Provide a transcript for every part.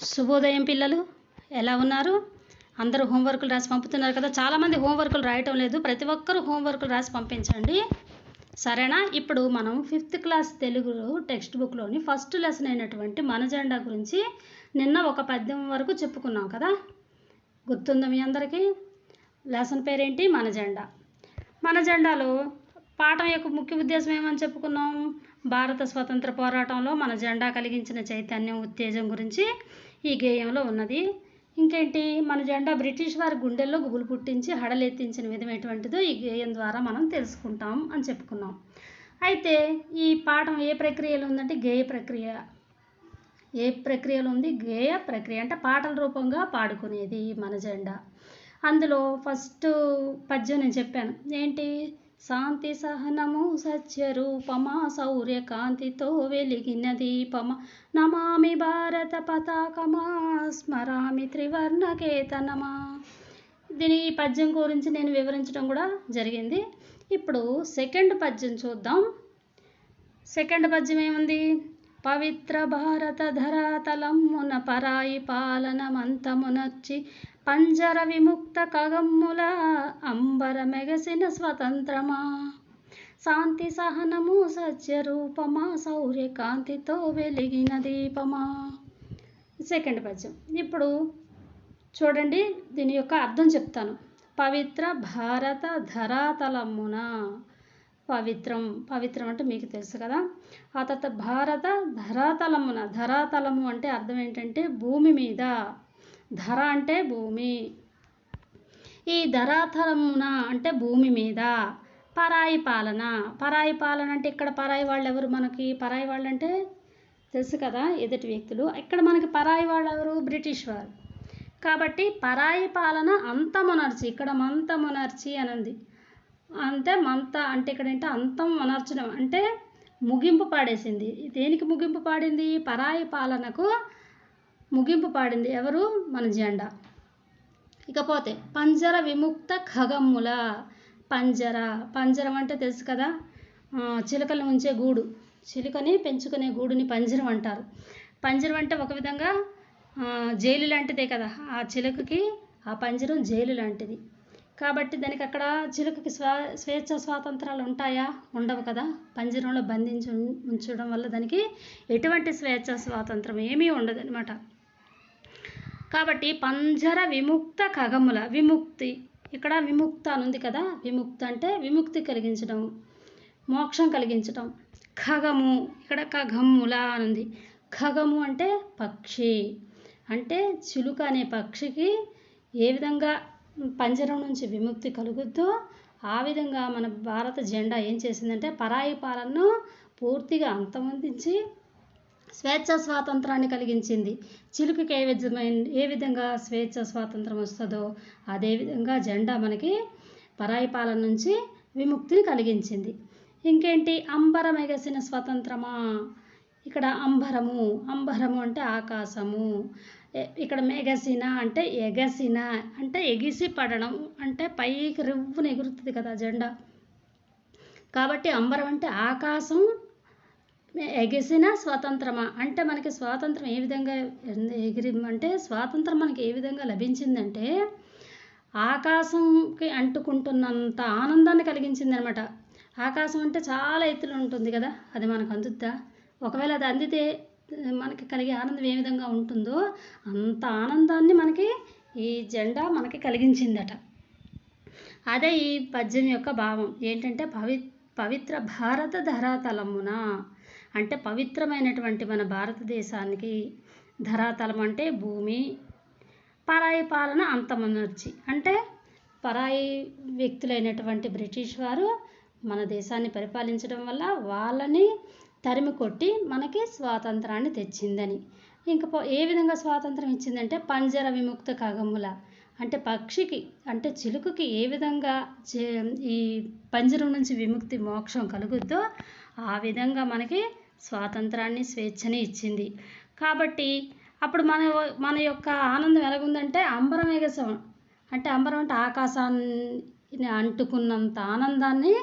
శుభోదయం పిల్లలు, ఎలా ఉన్నారు? అందరూ హోంవర్కులు రాసి పంపుతున్నారు కదా. చాలామంది హోంవర్కులు రాయటం లేదు. ప్రతి ఒక్కరూ హోంవర్కులు రాసి పంపించండి, సరేనా? ఇప్పుడు మనం 5th క్లాస్ తెలుగు టెక్స్ట్ బుక్లోని ఫస్ట్ లెసన్ అయినటువంటి మన జెండా గురించి నిన్న ఒక పద్యం వరకు చెప్పుకున్నాం కదా. గుర్తుందా మీ అందరికీ? లెసన్ పేరేంటి? మన జెండా. మన జెండాలో పాఠం యొక్క ముఖ్య ఉద్దేశం ఏమని చెప్పుకున్నాం? భారత స్వతంత్ర పోరాటంలో మన జెండా కలిగించిన చైతన్యం, ఉత్తేజం గురించి ఈ గేయంలో ఉన్నది. ఇంకేంటి, మన జెండా బ్రిటిష్ వారి గుండెల్లో గుబులు పుట్టించి హడలెత్తించిన విధం ఎటువంటిదో ఈ గేయం ద్వారా మనం తెలుసుకుంటాం అని చెప్పుకున్నాం. అయితే ఈ పాఠం ఏ ప్రక్రియలో ఉందంటే గేయ ప్రక్రియ. ఏ ప్రక్రియలో ఉంది? గేయ ప్రక్రియ. అంటే పాటల రూపంగా పాడుకునేది మన జెండా. అందులో ఫస్ట్ పద్యం నేను చెప్పాను ఏంటి? శాంతి సహనము సత్యరూపమా శౌర్యకాంతితో వెలిగిన దీపమా నమామి భారత పతాకమా స్మరామి త్రివర్ణకేతనమా. దీని ఈ పద్యం గురించి నేను వివరించడం కూడా జరిగింది. ఇప్పుడు సెకండ్ పద్యం చూద్దాం. సెకండ్ పద్యం ఏముంది? పవిత్ర భారత ధరాతలమున పరాయి పాలన మంతమునర్చి పంజర విముక్త కగమ్ముల అంబర మెగసిన స్వతంత్రమా శాంతి సహనము సత్యరూపమా శౌర్యకాంతితో వెలిగిన దీపమా. సెకండ్ పద్యం. ఇప్పుడు చూడండి, దీని యొక్క అర్థం చెప్తాను. పవిత్ర భారత ధరాతలమున. పవిత్రం అంటే మీకు తెలుసు కదా. ఆ తర్వాత భారత ధరాతలమున. ధరాతలము అంటే అర్థం ఏంటంటే భూమి మీద. ధర అంటే భూమి. ఈ ధరాతలమున అంటే భూమి మీద. పరాయి పాలన. పరాయి పాలన అంటే ఇక్కడ పరాయి వాళ్ళు ఎవరు? మనకి పరాయి వాళ్ళు అంటే తెలుసు కదా, ఎదుటి వ్యక్తులు. ఇక్కడ మనకి పరాయి వాళ్ళు ఎవరు? బ్రిటిష్ వారు. కాబట్టి పరాయి పాలన అంతమునర్చి. ఇక్కడ మంతమునర్చి అని ఉంది. అంటే మంత అంటే ఇక్కడ ఏంటంటే అంతం అనర్చడం అంటే ముగింపు పాడేసింది. దేనికి ముగింపు పాడింది? పరాయి పాలనకు ముగింపు పాడింది. ఎవరు? మన జెండా. ఇకపోతే పంజర విముక్త ఖగమ్ముల. పంజరం అంటే తెలుసు కదా, చిలుకలు ఉంచే గూడు. చిలుకని పెంచుకునే గూడుని పంజరం అంటారు. పంజరం అంటే ఒక విధంగా జైలు లాంటిదే కదా. ఆ చిలుకకి ఆ పంజరం జైలు లాంటిది. కాబట్టి దానికి అక్కడ చిలుకకి స్వేచ్ఛ స్వాతంత్రాలు ఉంటాయా? ఉండవు కదా. పంజరంలో బంధించి ఉంచడం వల్ల దానికి ఎటువంటి స్వేచ్ఛ స్వాతంత్రం ఏమీ ఉండదు అనమాట. కాబట్టి పంజర విముక్త ఖగముల. విముక్తి, ఇక్కడ విముక్త అని ఉంది కదా. విముక్త అంటే విముక్తి కలిగించడం, మోక్షం కలిగించడం. ఖగము, ఇక్కడ ఖగమ్ముల అని ఉంది. ఖగము అంటే పక్షి. అంటే చిలుక అనే పక్షికి ఏ విధంగా పంజరం నుంచి విముక్తి కలుగుద్దో ఆ విధంగా మన భారత జెండా ఏం చేసిందంటే పరాయి పాలనను పూర్తిగా అంతమొందించి స్వేచ్ఛ స్వాతంత్రాన్ని కలిగించింది. చిలుకకి ఏ విధంగా స్వేచ్ఛ స్వాతంత్రం వస్తుందో అదేవిధంగా జెండా మనకి పరాయి పాలన నుంచి విముక్తిని కలిగించింది. ఇంకేంటి? అంబరం ఎగసిన స్వతంత్రమా. ఇక్కడ అంబరము అంటే ఆకాశము. ఇక్కడ మెగసిన అంటే ఎగసిన అంటే ఎగిసి పడడం అంటే పైకి రివ్వున ఎగురుతుంది కదా జెండా. కాబట్టి అంబరం అంటే ఆకాశం, ఎగిసిన స్వతంత్రమా అంటే మనకి స్వాతంత్రం ఏ విధంగా అంటే స్వాతంత్రం మనకి ఏ విధంగా లభించిందంటే ఆకాశంకి అంటుకుంటున్నంత ఆనందాన్ని కలిగించింది అనమాట. ఆకాశం అంటే చాలా ఎత్తులో ఉంటుంది కదా, అది మనకు అందుద్దా? ఒకవేళ అది అందితే మనకి కలిగే ఆనందం ఏ విధంగా ఉంటుందో అంత ఆనందాన్ని మనకి ఈ జెండా మనకి కలిగించిందట. అదే ఈ పద్యం యొక్క భావం ఏంటంటే పవిత్ర భారత ధరాతలమున అంటే పవిత్రమైనటువంటి మన భారతదేశానికి ధరాతలం అంటే భూమి. పరాయి పాలన అంతమొనర్చి అంటే పరాయి వ్యక్తులైనటువంటి బ్రిటిష్ వారు మన దేశాన్ని పరిపాలించడం వల్ల వాళ్ళని తరిమి కొట్టి మనకి స్వాతంత్రాన్ని తెచ్చిందని. ఇంకా ఏ విధంగా స్వాతంత్రం ఇచ్చిందంటే పంజర విముక్త ఖగముల అంటే పక్షికి అంటే చిలుకకి ఏ విధంగా ఈ పంజరం నుంచి విముక్తి మోక్షం కలుగుద్దో ఆ విధంగా మనకి స్వాతంత్రాన్ని స్వేచ్ఛని ఇచ్చింది. కాబట్టి అప్పుడు మన యొక్క ఆనందం ఎలాగుందంటే అంబరం ఎగసం అంటే అంబరం అంటే ఆకాశాన్ని అంటుకున్నంత ఆనందాన్ని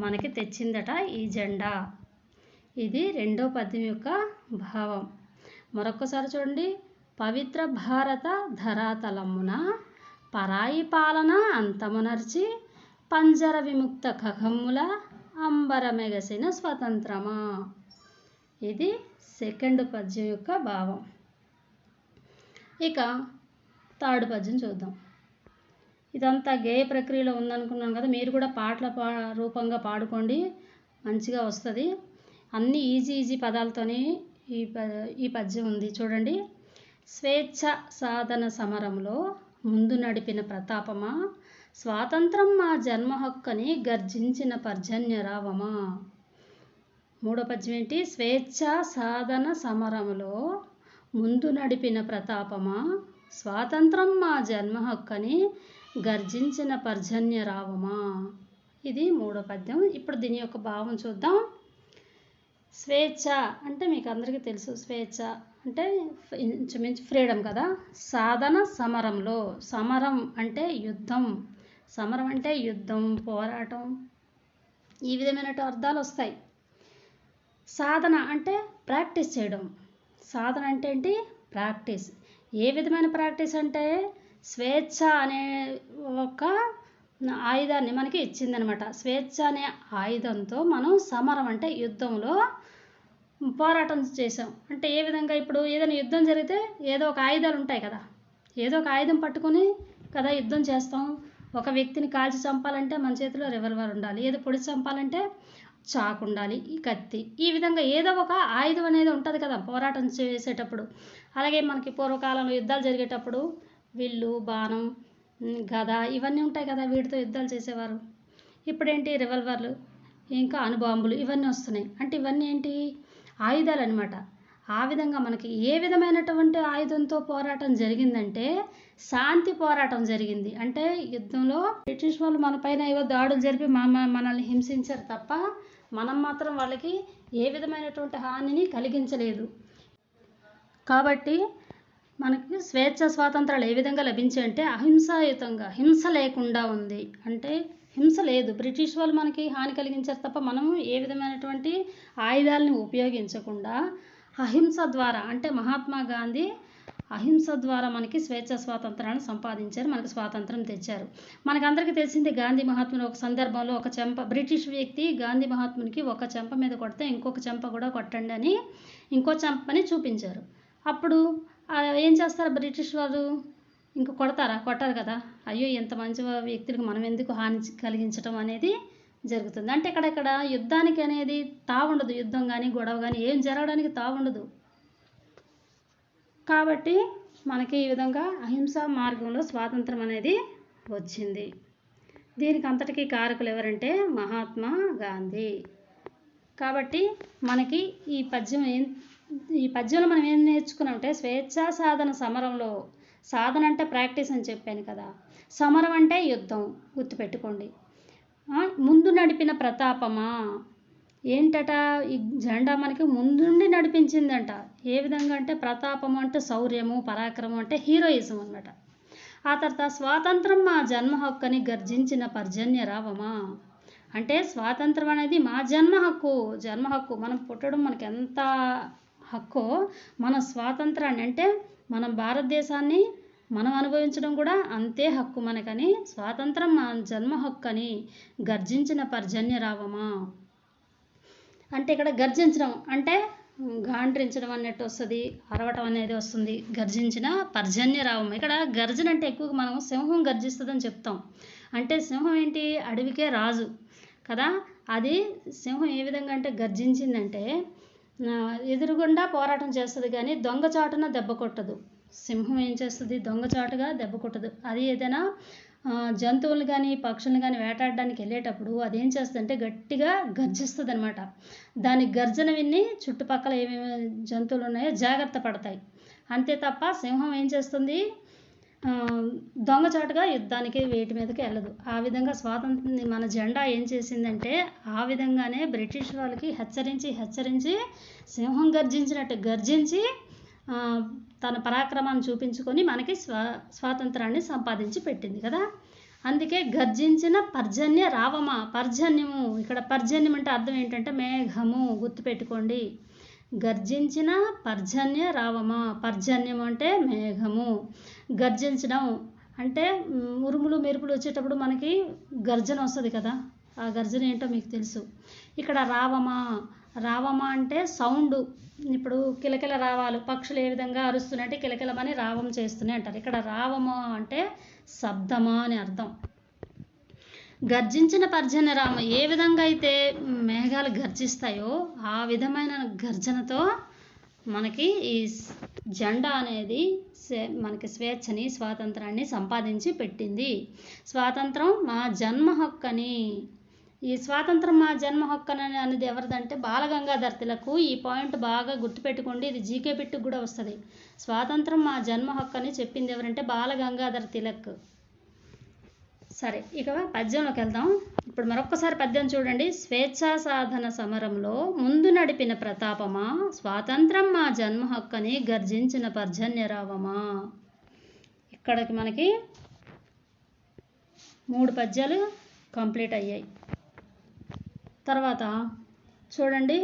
మనకి తెచ్చిందట ఈ జెండా. ఇది రెండో పద్యం యొక్క భావం. మరొక్కసారి చూడండి. పవిత్ర భారత ధరాతలమున పరాయి పాలన అంతమునర్చి పంజర విముక్త ఖగముల అంబరమెగసిన స్వతంత్రమా. ఇది సెకండ్ పద్యం యొక్క భావం. ఇక థర్డ్ పద్యం చూద్దాం. ఇదంతా గేయ ప్రక్రియలో ఉందనుకున్నాను కదా, మీరు కూడా పాటల రూపంగా పాడుకోండి, మంచిగా వస్తుంది. అన్ని ఈజీ పదాలతోనే ఈ పద్యం ఉంది చూడండి. స్వేచ్ఛ సాధన సమరంలో ముందు నడిపిన ప్రతాపమా, స్వాతంత్రం మా జన్మ హక్కని గర్జించిన పర్జన్యరావమా. మూడో పద్యం ఏంటి? స్వేచ్ఛ సాధన సమరంలో ముందు నడిపిన ప్రతాపమా, స్వాతంత్రం మా జన్మ హక్కని గర్జించిన పర్జన్యరావమా. ఇది మూడో పద్యం. ఇప్పుడు దీని యొక్క భావం చూద్దాం. స్వేచ్ఛ అంటే మీకు అందరికీ తెలుసు, స్వేచ్ఛ అంటే ఇంచుమించు ఫ్రీడమ్ కదా. సాధన సమరంలో, సమరం అంటే యుద్ధం, సమరం అంటే యుద్ధం, పోరాటం, ఈ విధమైన అర్థాలు వస్తాయి. సాధన అంటే ప్రాక్టీస్ చేయడం. సాధన అంటే ఏంటి? ప్రాక్టీస్. ఏ విధమైన ప్రాక్టీస్ అంటే స్వేచ్ఛ అనే ఒక ఆయుధాన్ని మనకి ఇచ్చిందనమాట. స్వేచ్ఛ అనే ఆయుధంతో మనం సమరం అంటే యుద్ధంలో పోరాటం చేసాం. అంటే ఏ విధంగా? ఇప్పుడు ఏదైనా యుద్ధం జరిగితే ఏదో ఒక ఆయుధాలు ఉంటాయి కదా, ఏదో ఒక ఆయుధం పట్టుకుని కదా యుద్ధం చేస్తాం. ఒక వ్యక్తిని కాల్చి చంపాలంటే మన చేతిలో రివాల్వర్ ఉండాలి, ఏదో పొడిచి చంపాలంటే చాకు ఉండాలి, ఈ కత్తి, ఈ విధంగా ఏదో ఒక ఆయుధం అనేది ఉంటుంది కదా పోరాటం చేసేటప్పుడు. అలాగే మనకి పూర్వకాలంలో యుద్ధాలు జరిగేటప్పుడు విల్లు, బాణం, గద ఇవన్నీ ఉంటాయి కదా, వీటితో యుద్ధాలు చేసేవారు. ఇప్పుడేంటి? రివాల్వర్లు, ఇంకా అణుబాంబులు ఇవన్నీ వస్తున్నాయి. అంటే ఇవన్నీ ఏంటి? ఆయుధాలు అనమాట. ఆ విధంగా మనకి ఏ విధమైనటువంటి ఆయుధంతో పోరాటం జరిగిందంటే శాంతి పోరాటం జరిగింది. అంటే యుద్ధంలో బ్రిటిష్ వాళ్ళు మన పైన ఏవో దాడులు జరిపి మనల్ని హింసించారు తప్ప మనం మాత్రం వాళ్ళకి ఏ విధమైనటువంటి హానిని కలిగించలేదు. కాబట్టి మనకి స్వేచ్ఛ స్వాతంత్రాలు ఏ విధంగా లభించాయంటే అహింసాయుతంగా, హింస లేకుండా ఉంది. అంటే హింస లేదు, బ్రిటిష్ వాళ్ళు మనకి హాని కలిగించారు తప్ప మనము ఏ విధమైనటువంటి ఆయుధాలని ఉపయోగించకుండా అహింస ద్వారా, అంటే మహాత్మా గాంధీ అహింస ద్వారా మనకి స్వేచ్ఛ స్వాతంత్రాన్ని సంపాదించారు, మనకి స్వాతంత్రం తెచ్చారు. మనకందరికీ తెలిసింది గాంధీ మహాత్ముని ఒక సందర్భంలో ఒక చెంప, బ్రిటిష్ వ్యక్తి గాంధీ మహాత్మునికి ఒక చెంప మీద కొడితే ఇంకొక చెంప కూడా కొట్టండి అని ఇంకో చెంపని చూపించారు. అప్పుడు ఏం చేస్తారు బ్రిటిష్ వాళ్ళు? ఇంక కొడతారా? కొట్టారు కదా. అయ్యో ఎంత మంచి వ్యక్తులకు మనం ఎందుకు హాని కలిగించడం అనేది జరుగుతుంది. అంటే ఇక్కడ యుద్ధానికి అనేది తావుండదు, యుద్ధం కానీ గొడవ కానీ ఏం జరగడానికి తావుండదు. కాబట్టి మనకి ఈ విధంగా అహింసా మార్గంలో స్వాతంత్రం అనేది వచ్చింది. దీనికి అంతటికీ కారకులు ఎవరంటే మహాత్మా గాంధీ. కాబట్టి మనకి ఈ పద్యంలో మనం ఏం నేర్చుకున్నామంటే స్వేచ్ఛా సాధన సమరంలో, సాధన అంటే ప్రాక్టీస్ అని చెప్పాను కదా, సమరం అంటే యుద్ధం, గుర్తుపెట్టుకోండి. ముందు నడిపిన ప్రతాపమా, ఏంటట? ఈ జెండా మనకి ముందుండి నడిపించిందంట. ఏ విధంగా అంటే ప్రతాపము అంటే శౌర్యము, పరాక్రమం అంటే హీరోయిజం అన్నమాట. ఆ తర్వాత స్వాతంత్రం మా జన్మ హక్కని గర్జించిన పర్జన్యరావమా, అంటే స్వాతంత్రం అనేది మా జన్మ హక్కు. జన్మ హక్కు, మనం పుట్టడం మనకి ఎంత హక్కో, మన స్వాతంత్రాన్ని అంటే మన భారతదేశాన్ని మనం అనుభవించడం కూడా అంతే హక్కు మనకని, స్వాతంత్రం మా జన్మ హక్కు అని గర్జించిన పర్జన్యరావమా. అంటే ఇక్కడ గర్జించడం అంటే గాండ్రించడం అన్నట్టు వస్తుంది, అరవటం అనేది వస్తుంది. గర్జించిన పర్జన్యరావం. ఇక్కడ గర్జన అంటే ఎక్కువగా మనం సింహం గర్జిస్తుందని చెప్తాం. అంటే సింహం ఏంటి? అడవికే రాజు కదా. అది సింహం ఏ విధంగా అంటే గర్జించిందంటే ఎదురుగుండా పోరాటం చేస్తుంది కానీ దొంగచాటున దెబ్బ కొట్టదు. సింహం ఏం చేస్తుంది? దొంగచాటుగా దెబ్బ కొట్టదు. అది ఏదైనా జంతువులు కానీ పక్షులను కానీ వేటాడడానికి వెళ్ళేటప్పుడు అదేం చేస్తుందంటే గట్టిగా గర్జిస్తుంది అనమాట. దాని గర్జన విని చుట్టుపక్కల ఏమేమి జంతువులు ఉన్నాయో జాగ్రత్త పడతాయి. అంతే తప్ప సింహం ఏం చేస్తుంది? దొంగచాటుగా యుద్ధానికి వేటి మీదకి వెళ్ళదు. ఆ విధంగా స్వాతంత్రం మన జెండా ఏం చేసిందంటే ఆ విధంగానే బ్రిటిష్ వాళ్ళకి హెచ్చరించి సింహం గర్జించినట్టు గర్జించి తన పరాక్రమాన్ని చూపించుకొని మనకి స్వాతంత్రాన్ని సంపాదించి పెట్టింది కదా. అందుకే గర్జించిన పర్జన్య రావమా. పర్జన్యము, ఇక్కడ పర్జన్యం అంటే అర్థం ఏంటంటే మేఘము, గుర్తుపెట్టుకోండి. గర్జించిన పర్జన్య రావమా. పర్జన్యం అంటే మేఘము, గర్జించడం అంటే ఉరుములు మెరుపులు వచ్చేటప్పుడు మనకి గర్జన వస్తుంది కదా, ఆ గర్జన ఏంటో మీకు తెలుసు. ఇక్కడ రావమా, రావమా అంటే సౌండ్. ఇప్పుడు కిలకిల రావాలు, పక్షులు ఏ విధంగా అరుస్తున్నట్టు కిలకిలమని రావం చేస్తూనే అంటారు. ఇక్కడ రావమా అంటే శబ్దమా అని అర్థం. గర్జించిన పర్జన్య రామ, ఏ విధంగా అయితే మేఘాలు గర్జిస్తాయో ఆ విధమైన గర్జనతో మనకి ఈ జెండా అనేది మనకి స్వేచ్ఛని, స్వాతంత్రాన్ని సంపాదించి పెట్టింది. స్వాతంత్రం మా జన్మ హక్కని. ఈ స్వాతంత్రం మా జన్మ హక్కని అనేది ఎవరిదంటే బాలగంగాధర్ తిలక్. ఈ పాయింట్ బాగా గుర్తుపెట్టుకోండి, ఇది జీకే బిట్టుకు కూడా వస్తుంది. స్వాతంత్రం మా జన్మ హక్కని చెప్పింది ఎవరంటే బాలగంగాధర్ తిలక్. సరే, ఇక పద్యంలోకి వెళ్దాం. ఇప్పుడు మరొక్కసారి పద్యం చూడండి. స్వేచ్ఛా సాధన సమరంలో ముందు నడిపిన ప్రతాపమా, స్వాతంత్రం మా జన్మ హక్కని గర్జించిన పర్జన్యరావమా. ఇక్కడికి మనకి 3 పద్యాలు కంప్లీట్ అయ్యాయి. తర్వాత చూడండి,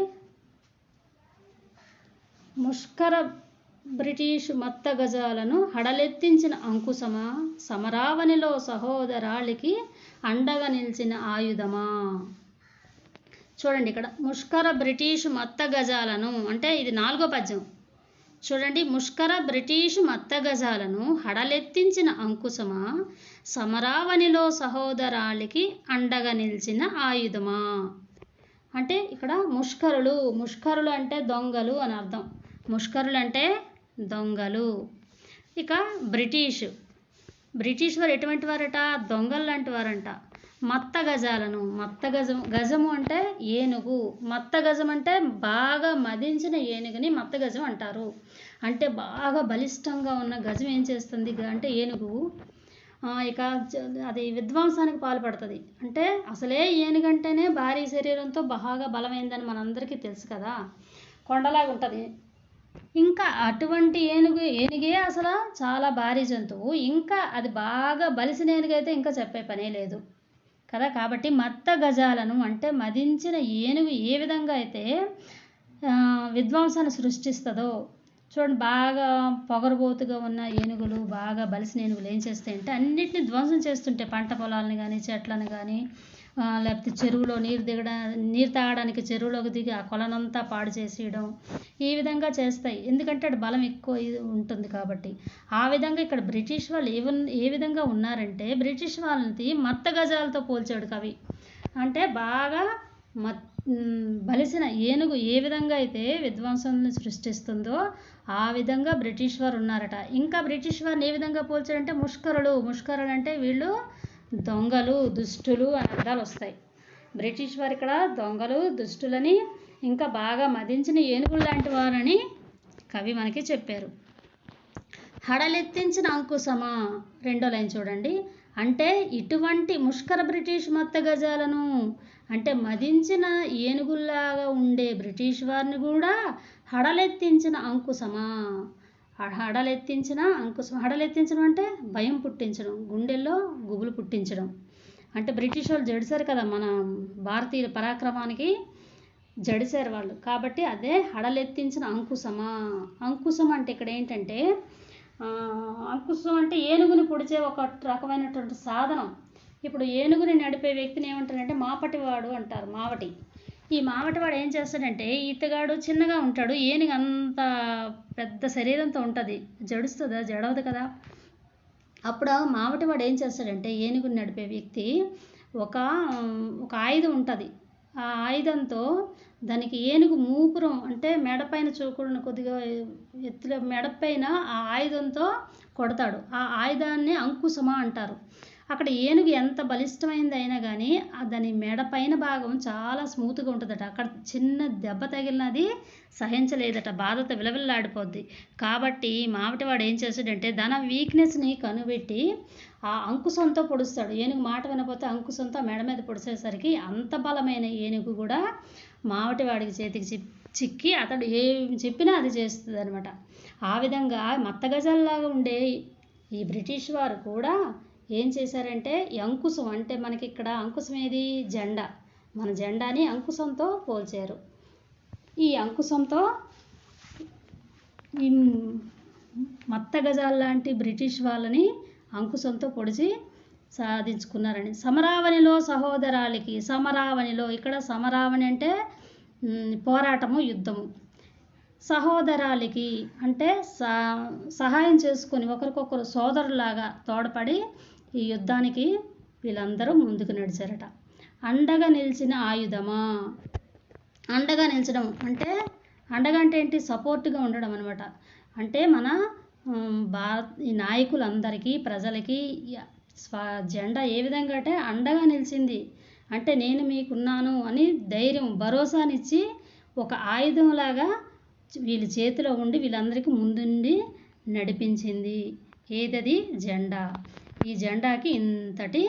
ముష్కర బ్రిటిష్ మత్త గజాలను హడలెత్తించిన అంకుశమా, సమరావనిలో సహోదరాళికి అండగా నిలిచిన ఆయుధమా. చూడండి, ఇక్కడ ముష్కర బ్రిటిష్ మత్త గజాలను అంటే ఇది 4వ పద్యం. చూడండి, ముష్కర బ్రిటిష్ మత్త గజాలను హడలెత్తించిన అంకుశమా, సమరావనిలో సహోదరాళికి అండగా నిలిచిన ఆయుధమా. అంటే ఇక్కడ ముష్కరులు అంటే దొంగలు అని అర్థం. ముష్కరులు అంటే దొంగలు. ఇక బ్రిటిష్ వారు ఎటువంటి వారట, దొంగలు లాంటి వారంట. మత్త గజాలను, గజము అంటే ఏనుగు, మత్త గజం అంటే బాగా మదించిన ఏనుగుని మత్త గజం అంటారు. అంటే బాగా బలిష్టంగా ఉన్న గజం ఏం చేస్తుంది అంటే ఏనుగు, ఇక అది విధ్వంసానికి పాల్పడుతుంది. అంటే అసలే ఏనుగంటేనే భారీ శరీరంతో బాగా బలమైందని మనందరికీ తెలుసు కదా, కొండలాగా ఉంటుంది. ఇంకా అటువంటి ఏనుగే అసలు చాలా భారీ జంతువు. ఇంకా అది బాగా బలిసిన ఏనుగైతే ఇంకా చెప్పే పనే లేదు కదా. కాబట్టి మత్త గజాలను అంటే మదించిన ఏనుగు ఏ విధంగా అయితే విధ్వంసాన్ని సృష్టిస్తుందో చూడండి. బాగా పొగరబోతుగా ఉన్న ఏనుగులు, బాగా బలిసిన ఏనుగులు ఏం చేస్తాయంటే అన్నిటిని ధ్వంసం చేస్తుంటే పంట పొలాలను కానీ, చెట్లను కానీ, లేకపోతే చెరువులో నీరు తాగడానికి చెరువులోకి దిగి ఆ కొలనంతా పాడు చేసేయడం, ఈ విధంగా చేస్తాయి. ఎందుకంటే అటు బలం ఎక్కువ ఉంటుంది కాబట్టి. ఆ విధంగా ఇక్కడ బ్రిటిష్ వాళ్ళు ఏ విధంగా ఉన్నారంటే, బ్రిటిష్ వాళ్ళని మత్త గజాలతో పోల్చాడు కవి. అంటే బాగా బలిసిన ఏనుగు ఏ విధంగా అయితే విధ్వంసాన్ని సృష్టిస్తుందో ఆ విధంగా బ్రిటిష్ వారు ఉన్నారట. ఇంకా బ్రిటిష్ వారిని ఏ విధంగా పోల్చారంటే ముష్కరులు అంటే వీళ్ళు దొంగలు, దుష్టులు అని అర్థాలు వస్తాయి. బ్రిటిష్ వారు ఇక్కడ దొంగలు, దుష్టులని, ఇంకా బాగా మదించిన ఏనుగులు లాంటి వారని కవి మనకి చెప్పారు. హడలెత్తించిన అంకుశమా, 2వ లైన్ చూడండి. అంటే ఇటువంటి ముష్కర బ్రిటిష్ మత్త గజాలను అంటే మదించిన ఏనుగుల్లాగా ఉండే బ్రిటిష్ వారిని కూడా హడలెత్తించిన అంకుశమా. హడలెత్తించడం అంటే భయం పుట్టించడం, గుండెల్లో గుబులు పుట్టించడం. అంటే బ్రిటిష్ వాళ్ళు జడిసారు కదా, మన భారతీయుల పరాక్రమానికి జడిసారు వాళ్ళు. కాబట్టి అదే హడలెత్తించిన అంకుశమా. అంకుశం అంటే ఇక్కడ ఏంటంటే అంకుశం అంటే ఏనుగుని పొడిచే ఒక రకమైనటువంటి సాధనం. ఇప్పుడు ఏనుగుని నడిపే వ్యక్తిని ఏమంటారంటే మాపటివాడు అంటారు, మావటి. ఈ మావటివాడు ఏం చేస్తాడంటే, ఈతగాడు చిన్నగా ఉంటాడు, ఏనుగు అంత పెద్ద శరీరంతో ఉంటుంది, జడుస్తుందా, జడవదు కదా. అప్పుడు మావటివాడు ఏం చేస్తాడంటే, ఏనుగుని నడిపే వ్యక్తి ఒక ఆయుధం ఉంటుంది. ఆ ఆయుధంతో దానికి ఏనుగు మూపురం అంటే మెడపైన చూకుని కొద్దిగా ఎత్తులో మెడపైన ఆ ఆయుధంతో కొడతాడు. ఆ ఆయుధాన్ని అంకుశమా అంటారు. అక్కడ ఏనుగు ఎంత బలిష్టమైంది అయినా కానీ దాని మెడపైన భాగం చాలా స్మూత్గా ఉంటుందట. అక్కడ చిన్న దెబ్బ తగిలినది సహించలేదట, బాధతో విలవిల్లాడిపోద్ది. కాబట్టి మావటివాడు ఏం చేస్తాడంటే తన వీక్నెస్ని కనుబెట్టి ఆ అంకుశంతో పొడుస్తాడు. ఏనుగు మాట వినకపోతే అంకుశంతో మెడ మీద పొడిచేసరికి అంత బలమైన ఏనుగు కూడా మావటివాడికి చేతికి చిక్కి అతడు ఏం చెప్పినా అది చేస్తుంది అనమాట. ఆ విధంగా మత్తగజాల్లాగా ఉండే ఈ బ్రిటిష్ వారు కూడా ఏం చేశారంటే ఈ అంకుశం అంటే మనకి ఇక్కడ అంకుశం ఏది, జెండా. మన జెండాని అంకుశంతో పోల్చారు. ఈ అంకుశంతో ఈ మత్తగజాల లాంటి బ్రిటిష్ వాళ్ళని అంకుశంతో పొడిచి సాధించుకున్నారని. సమరావనిలో సహోదరాలికి, సమరావనిలో, ఇక్కడ సమరావని అంటే పోరాటము, యుద్ధము. సహోదరాలికి అంటే సహాయం చేసుకొని ఒకరికొకరు సోదరులాగా తోడ్పడి ఈ యుద్ధానికి వీళ్ళందరూ ముందుకు నడిచారట. అండగా నిలిచిన ఆయుధమా. అండగా నిలిచడం అంటే, అండగా అంటే ఏంటి, సపోర్ట్గా ఉండడం అనమాట. అంటే మన ఈ నాయకులందరికీ, ప్రజలకి జెండా ఏ విధంగా అంటే అండగా నిలిచింది. అంటే నేను మీకున్నాను అని ధైర్యం, భరోసానిచ్చి ఒక ఆయుధంలాగా వీళ్ళ చేతిలో ఉండి వీళ్ళందరికీ ముందుండి నడిపించింది. ఏదది? జెండా. ఈ జెండాకి ఇంతటి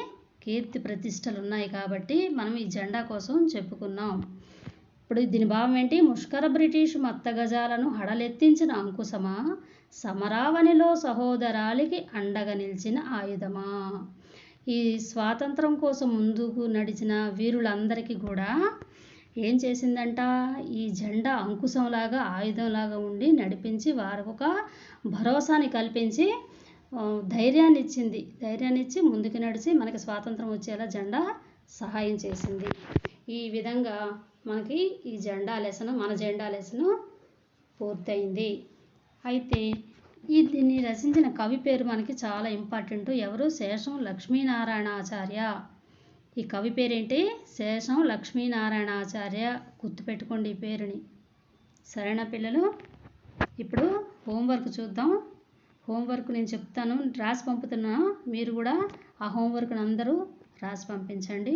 కీర్తి ప్రతిష్టలు ఉన్నాయి కాబట్టి మనం ఈ జెండా కోసం చెప్పుకున్నాం. ఇప్పుడు దీని భావం ఏంటి? ముష్కర బ్రిటిష్ మత్తగజాలను హడలెత్తించిన అంకుశమా, సమరావనిలో సహోదరాలికి అండగా నిలిచిన ఆయుధమా. ఈ స్వాతంత్రం కోసం ముందుకు నడిచిన వీరులందరికీ కూడా ఏం చేసిందంట? ఈ జెండా అంకుశంలాగా, ఆయుధంలాగా ఉండి నడిపించి వారికి ఒక భరోసాని కల్పించి ధైర్యాన్ని ఇచ్చింది. ధైర్యాన్ని ఇచ్చి ముందుకు నడిచి మనకి స్వాతంత్రం వచ్చేలా జెండా సహాయం చేసింది. ఈ విధంగా మనకి ఈ జెండా లెసను, మన జెండా లెసను పూర్తయింది. అయితే దీన్ని రచించిన కవి పేరు మనకి చాలా ఇంపార్టెంట్. ఎవరు? శేషం లక్ష్మీనారాయణాచార్య. ఈ కవి పేరేంటి? శేషం లక్ష్మీనారాయణాచార్య. గుర్తుపెట్టుకోండి ఈ పేరుని. సరేనా పిల్లలు? ఇప్పుడు హోంవర్క్ చూద్దాం. హోంవర్క్ నేను చెప్తాను, రాసి పంపుతున్నా. మీరు కూడా ఆ హోంవర్క్ని అందరూ రాసి పంపించండి.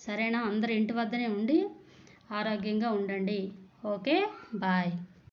సరేనా? అందరూ ఇంటి వద్దనే ఉండి ఆరోగ్యంగా ఉండండి. Okay, bye.